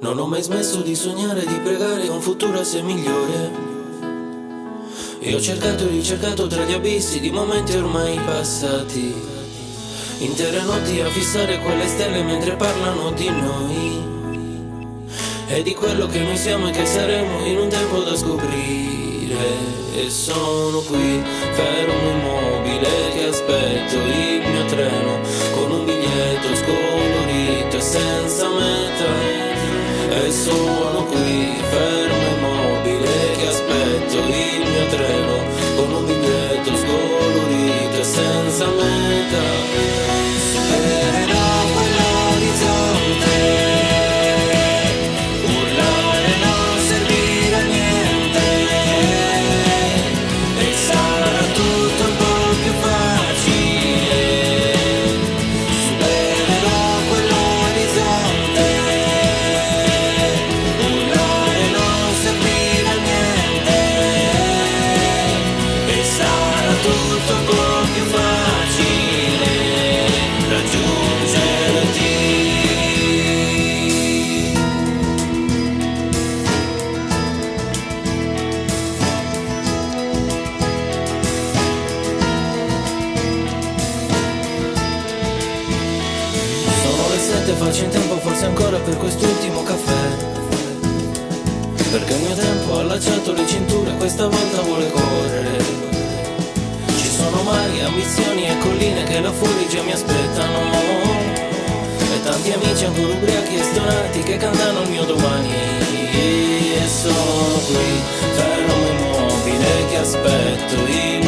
Non ho mai smesso di sognare, di pregare un futuro assai migliore. E ho cercato e ricercato tra gli abissi di momenti ormai passati, intere notti a fissare quelle stelle mentre parlano di noi e di quello che noi siamo e che saremo in un tempo da scoprire. E sono qui, fermo immobile, che aspetto il mio treno con un biglietto scolorito e senza meta. E sono qui, fermo immobile, che aspetto il mio treno con un biglietto scolorito e senza meta. Supererò quell'orizzonte, urlare non servirà a niente e sarà tutto un po' più facile. Supererò quell'orizzonte, urlare non servirà a niente e sarà tutto un po' più facile raggiungerti. Sono le 7, faccio in tempo forse ancora per quest'ultimo caffè, perché il mio tempo ha allacciato le cinture, questa volta vuole correre. Ci sono mari, ambizioni e colline che là fuori già mi aspettano, e tanti amici ancora ubriachi e stonati che cantano il mio domani. E sono qui, fermo immobile, che aspetto il